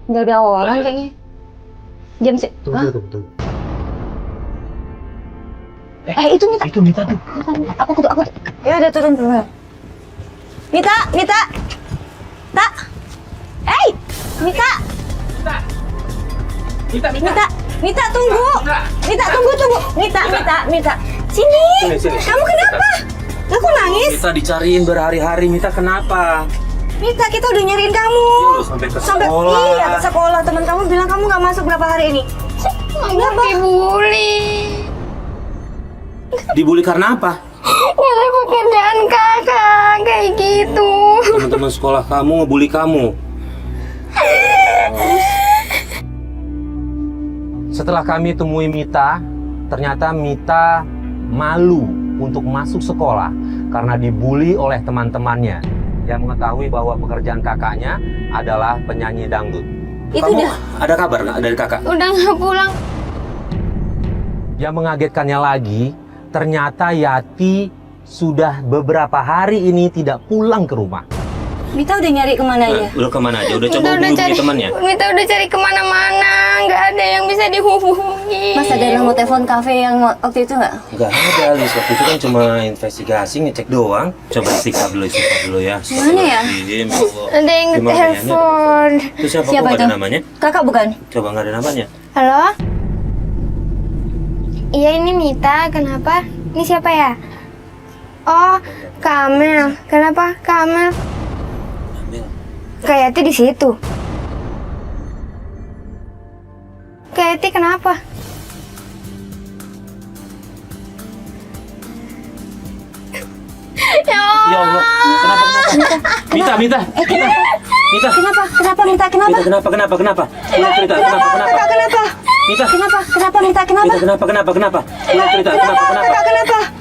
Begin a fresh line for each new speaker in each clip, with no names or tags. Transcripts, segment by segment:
Nggak ada orang kayaknya. Jam sih.
Tunggu.
Itu Mita.
Itu Mita tuh.
Aku. Ya udah turun. Mita. Tak. Mita. Mita tunggu. Mita tunggu. Mita. Sini. Kamu kenapa? Aku nangis.
Mita dicariin berhari-hari. Mita kenapa?
Mita, kita udah nyariin kamu.
Iya, sampai ke sekolah.
Iya, ke sekolah. Teman kamu bilang kamu nggak masuk berapa hari ini.
Aku dibully.
Dibully karena apa?
Karena pekerjaan kakak kayak gitu.
Teman-teman sekolah kamu ngebully kamu. Setelah kami temui Mita, ternyata Mita malu untuk masuk sekolah karena dibully oleh teman-temannya yang mengetahui bahwa pekerjaan kakaknya adalah penyanyi dangdut.
Itu
Kamu
udah.
ada kabar nggak dari kakak?
Udah nggak pulang.
Yang mengagetkannya lagi, ternyata Yati sudah beberapa hari ini tidak pulang ke rumah.
Mita udah nyari kemana aja?
Udah kemana aja? Udah coba hubungi temannya?
Kita udah cari kemana-mana, nggak ada yang bisa dihubungi.
Mas ada nomor telepon kafe yang waktu itu nggak?
Nggak ada, Lis. Waktu itu kan cuma investigasi, ngecek doang. Coba istighfar dulu ya.
Mana ya?
Ada yang telepon.
Itu siapa?
Siapa
Kok nggak
itu?
ada namanya?
Kakak bukan?
Coba nggak ada namanya.
Halo? Iya, ini Mita. Kenapa? Ini siapa ya? Oh, Kamel. Kenapa Kamel? Kak Yati di situ. Kak Yati kenapa? Ya
Ya Allah, kenapa? Mita.
Kenapa Mita? Kenapa?
Kenapa? Ulang cerita, kenapa? Mita.
Kenapa Mita?
Kenapa? Ulang cerita, kenapa?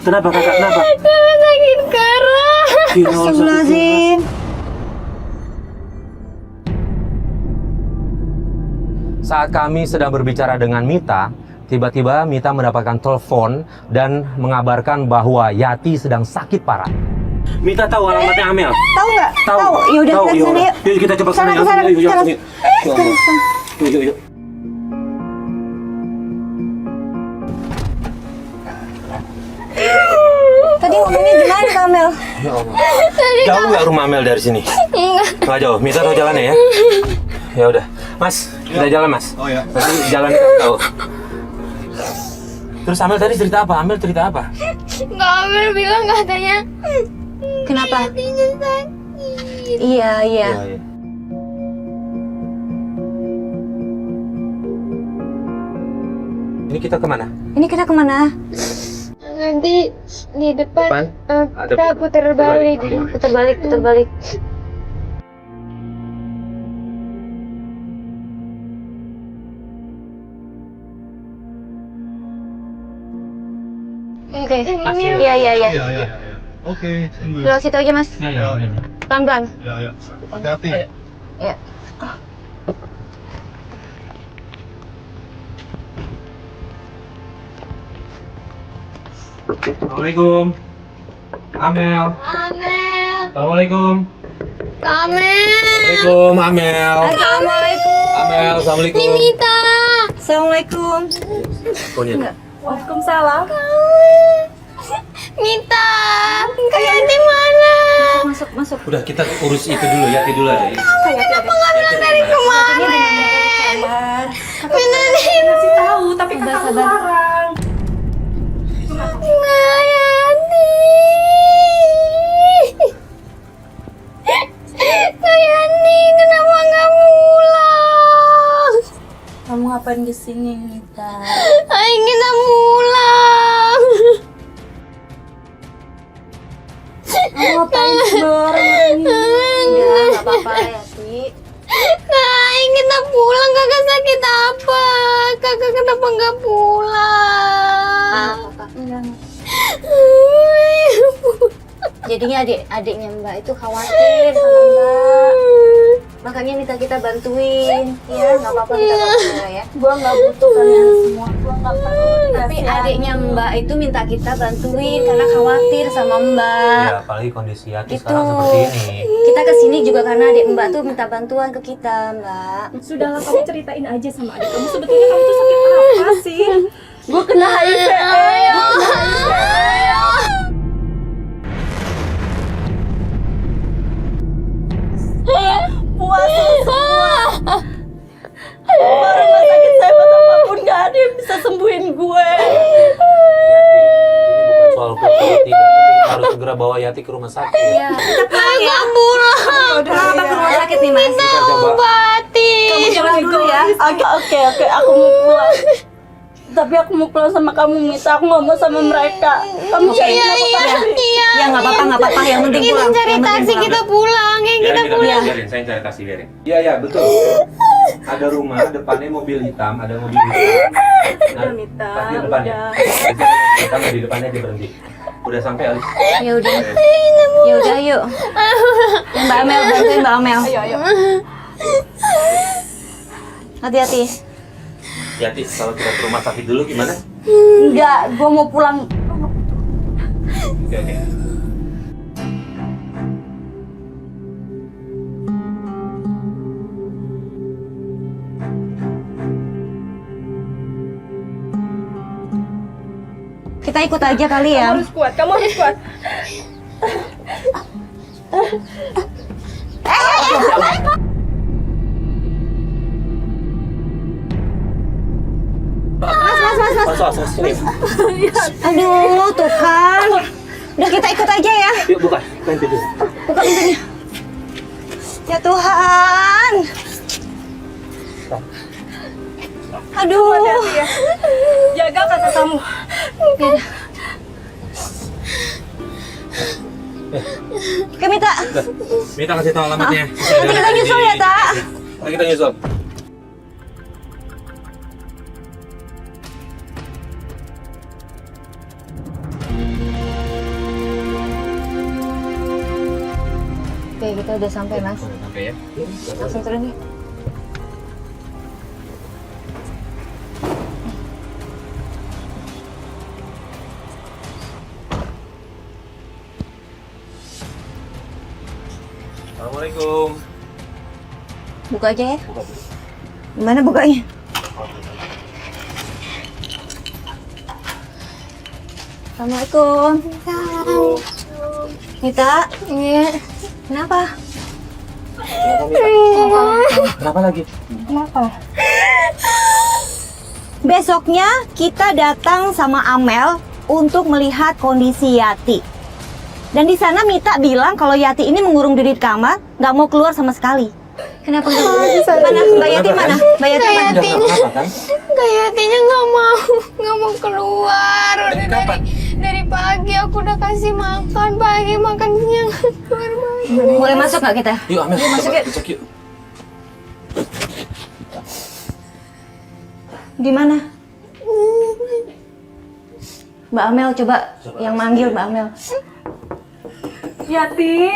Kenapa kakak, kenapa?
Kakak sakit keras.
Ya Allah,
Astagfirullahaladzim.
Saat kami sedang berbicara dengan Mita, tiba-tiba Mita mendapatkan telepon dan mengabarkan bahwa Yati sedang sakit parah. Mita tahu alamatnya Amel?
Tahu nggak?
Tahu.
Ya udah kita kesana yuk.
Yuk kita coba kesana ya.
Sana.
Yuk. Ya Allah. Yuk.
Tadi ngomongnya gimana Kamel?
Ya Allah. Jauh nggak rumah Amel dari sini? Nggak jauh. Mita tahu jalannya ya? Ya udah. Mas, kita jalan Mas.
Oh ya.
Nanti jalan tahu. Terus Amel tadi cerita apa?
Kamel bilang katanya
Kenapa?
Yatinya sakit.
Iya.
Iya. Ini kita kemana?
Ini kita kemana?
Nanti di depan,
Ada
kita putar balik.
Putar balik. Oke. Iya.
Oke.
Lewat situ aja Mas.
Ya.
Pelan-pelan.
Ya. Hati-hati.
Ya.
Assalamualaikum. Amel. Assalamualaikum.
Kamel.
Assalamualaikum Amel.
Assalamualaikum.
Amel, assalamualaikum.
Ini Mita.
Assalamualaikum.
Pokoknya.
Waalaikumsalam.
Mita. Kak Yati mana?
Masuk.
Udah kita urus itu dulu, Yati dulu aja.
Kenapa nggak bilang dari kemarin? Mita
Masih tahu, tapi kakak larang.
nggak Yati. Kak Yati kenapa nggak pulang?
Kamu ngapain di sini, Mita?
Ayo kita pulang.
Kamu ngapain sembarangan ini? Enggak apa-apa ya, Ti.
Ayo kita pulang. Kakak sakit apa? Kakak kenapa nggak pulang?
Enggak. Jadinya adiknya Mbak itu khawatir sama Mbak.
Makanya minta kita bantuin. Ya, nggak apa-apa kita bantuin ya.
Gua nggak butuh kalian semua. Gua nggak perlu
Tapi
dikasih
adiknya Mbak itu minta kita bantuin karena khawatir sama Mbak.
Ya, apalagi kondisi Yati
Gitu.
sekarang seperti ini.
Kita kesini juga karena adik Mbak tuh minta bantuan ke kita, Mbak.
Sudahlah, kamu ceritain aja sama adik kamu. Sebetulnya kamu tuh sakit apa sih?
Gua kena HIV. Puasa semua. Rumah sakit saya apapun gak ada yang bisa sembuhin gue.
Yati, ini bukan soal betul atau tidak, tapi kita harus segera bawa Yati ke rumah sakit.
Iya, kita pulang ya. Kenapa ke rumah sakit nih, Mas?
Kita coba.
Kamu pulang dulu ya.
Oke, aku mau pulang. Tapi aku mau pulang sama kamu, Mita. Aku nggak mau sama mereka. Kamu cari aku taksi.
Ya nggak apa-apa. Yang penting pulang.
Cari
Yang penting
taksi
pulang.
kita pulang, ya kita pulang.
Biarin, saya cari taksi, biarin. Iya, betul. Ada rumah, depannya mobil hitam, ada mobil hitam. Nah,
Mita,
pas di depannya. Hitam di depannya dia berhenti. Udah sampai, Alis.
Ya udah. Ya udah, yuk. Mbak Amel, bantuin Mbak Amel.
Ayo.
Hati-hati.
Yati, kalau kita ke rumah sakit dulu gimana?
Enggak, gue mau pulang.
Oke.
Kita ikut aja kali ya.
Kamu harus kuat, kamu harus kuat.
Mas, sini.
Aduh, tuh kan. Udah kita ikut aja ya.
Yuk, buka pintu.
Buka pintunya. Ya Tuhan. Aduh.
Jaga kakak kamu.
Oke, Mita.
Minta kasih tahu alamatnya.
Nanti kita nyusul ya, Tak.
Nanti kita nyusul.
Oke, kita udah sampai, Mas.
Sampai ya.
Langsung turun yuk.
Assalamualaikum.
Buka aja ya. Gimana bukanya? Assalamualaikum. Mita.
Iya.
Kenapa?
Kenapa lagi?
Besoknya kita datang sama Amel untuk melihat kondisi Yati. Dan di sana Mita bilang kalau Yati ini mengurung diri di kamar, nggak mau keluar sama sekali. Kenapa nggak mau? Mana? Mbak Yati mana? Mbak Yati mana?
Kenapa kan?
Kayaknya nggak mau keluar. Udah dari pagi aku udah kasih makan, pagi makan siang keluar.
Boleh masuk nggak kita?
Yuk, Amel.
Yuk, masuk, yuk.
Masuk yuk.
Di mana? Mbak Amel coba yang manggil Mbak Amel.
Yati.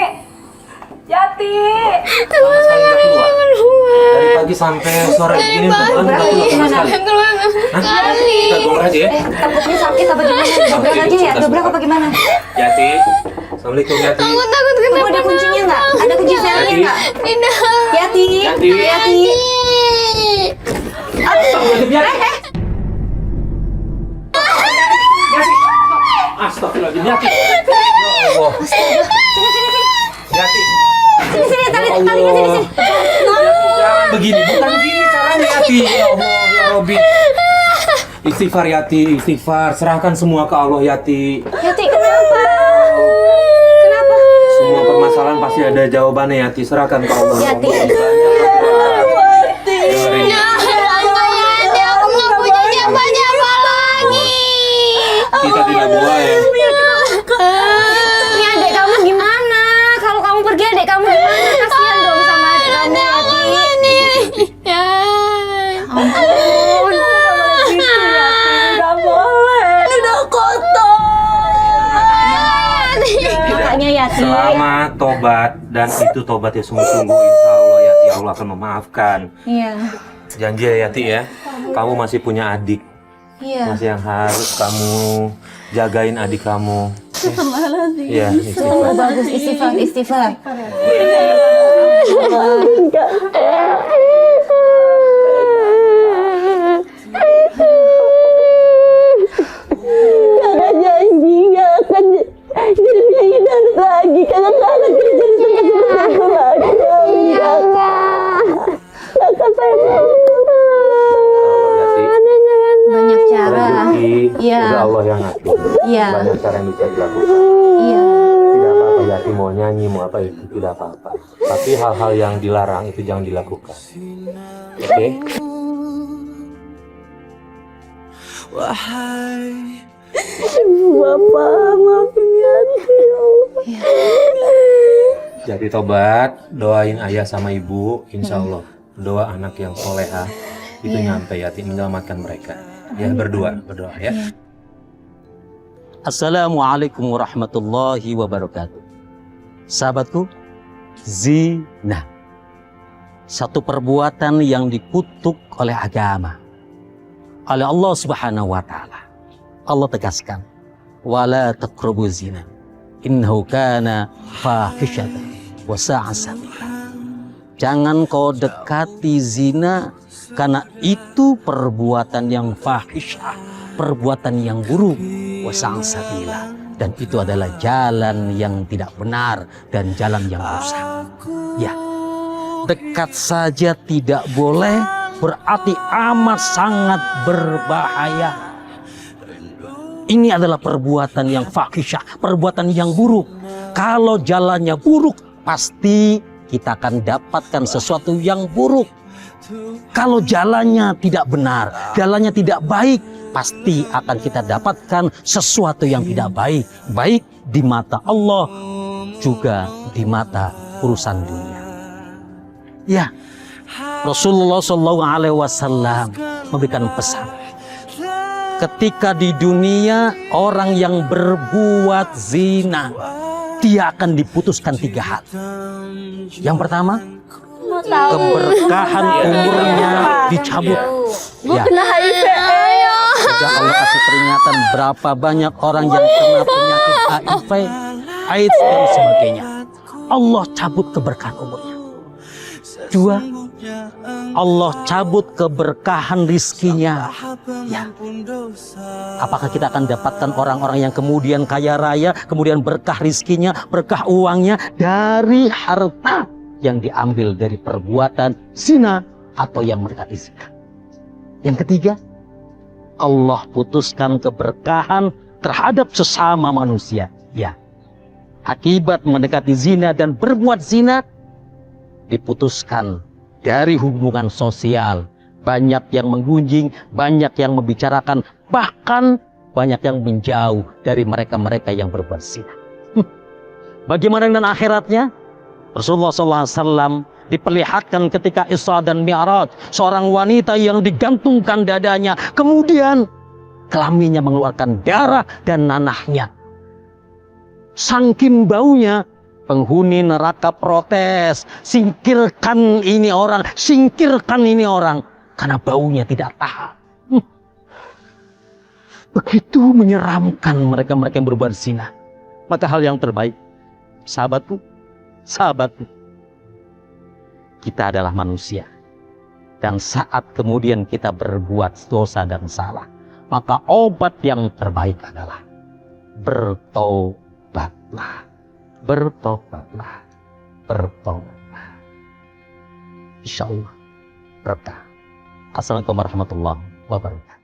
Sama sekali nggak keluar. Dari pagi sampai sore begini untuk nggak keluar sama sekali. Hah? Kita bongkar aja ya.
Takutnya sakit apa gimana? Dobrak aja ya? Dobrak apa gimana?
Yati. Assalamualaikum, Yati.
Takut
Tunggu, ada kuncinya nggak? Ada kunci selnya nggak? Yati.
Yati.
Yati.
Astagfirullahaladzim, Yati. Ya Allah. Yati.
Sini, talinya sini.
Jangan begini, bukan begini caranya Yati. Ya Allah, ya Robbi. Istighfar Yati, istighfar. Serahkan semua ke Allah Yati.
Yati, kenapa? Kenapa?
Semua permasalahan pasti ada jawabannya Yati. Serahkan ke Allah.
Yati.
Dengerin.
Aku nggak punya siapa-siapa lagi.
Kita tidak boleh.
Ini adik kamu gimana? Kalau kamu pergi adik kamu gimana? Kasihan dong sama adik kamu, Yati.
Ya.
Ampun.
Nggak boleh. Udah kotor.
Makanya Yati.
Selamat tobat dan itu tobat yang sungguh-sungguh insya Allah Yati. pasti Allah akan memaafkan.
Iya.
Janji ya Yati ya, kamu masih punya adik.
Iya.
Masih yang harus kamu jagain adik kamu. Iya,
Oh,
istighfar.
bagus, istighfar, istighfar.
Kakak janji gak akan jadi penyanyi lagi. Kakak gak akan kerja di tempat seperti itu lagi.
Iya, Kak.
Kakak sayang.
Yati,
Banyak cara.
rezeki
Iya.
udah Allah yang ngatur.
Iya.
Banyak cara yang bisa dilakukan.
Iya.
Tidak apa-apa Yati mau nyanyi mau apa itu tidak apa-apa. Tapi hal-hal yang dilarang itu jangan dilakukan. Oke?
Bapak, maafin Yati ya Allah.
Jadi tobat, doain ayah sama ibu, insya Allah doa anak yang soleha itu nyampe Yati menyelamatkan mereka. Ya berdoa ya.
Assalamualaikum warahmatullahi wabarakatuh. Sahabatku, zina. Satu perbuatan yang dikutuk oleh agama. Oleh Allah Subhanahu wa taala. Allah tegaskan, wala taqrabu zina. Innahu kana fahisyatan wa sa'a sabila. Jangan kau dekati zina karena itu perbuatan yang fahisyah, perbuatan yang buruk, wa sa'a sabila, dan itu adalah jalan yang tidak benar dan jalan yang rusak. Ya, dekat saja tidak boleh, berarti amat sangat berbahaya. Ini adalah perbuatan yang fahisyah, perbuatan yang buruk. Kalau jalannya buruk, pasti kita akan dapatkan sesuatu yang buruk. Kalau jalannya tidak benar, jalannya tidak baik, pasti akan kita dapatkan sesuatu yang tidak baik. Baik di mata Allah, juga di mata urusan dunia. Ya, Rasulullah SAW memberikan pesan. Ketika di dunia orang yang berbuat zina, dia akan diputuskan 3 hal. Yang pertama, keberkahan umurnya dicabut. Ya,
Kena HIV.
sudah Allah kasih peringatan berapa banyak orang yang kena penyakit HIV, AIDS dan sebagainya. Allah cabut keberkahan umurnya. 2, Allah cabut keberkahan rizkinya. Ya. Apakah kita akan dapatkan orang-orang yang kemudian kaya raya, kemudian berkah rizkinya, berkah uangnya dari harta yang diambil dari perbuatan zina atau yang mendekati zina? Yang ketiga, Allah putuskan keberkahan terhadap sesama manusia. Ya. Akibat mendekati zina dan berbuat zina, diputuskan dari hubungan sosial. Banyak yang menggunjing, banyak yang membicarakan, bahkan banyak yang menjauh dari mereka-mereka yang berbuat zina. Bagaimana dengan akhiratnya? Rasulullah SAW diperlihatkan ketika Isra dan Mi'raj, seorang wanita yang digantungkan dadanya, kemudian kelaminnya mengeluarkan darah dan nanahnya. Saking baunya, penghuni neraka protes, singkirkan ini orang, singkirkan ini orang, karena baunya tidak tahan. Begitu menyeramkan mereka-mereka yang berbuat zina. Maka hal yang terbaik, sahabatku, kita adalah manusia. Dan saat kemudian kita berbuat dosa dan salah, maka obat yang terbaik adalah bertobatlah. Bertobatlah. Insya Allah berkah. Assalamualaikum warahmatullahi wabarakatuh.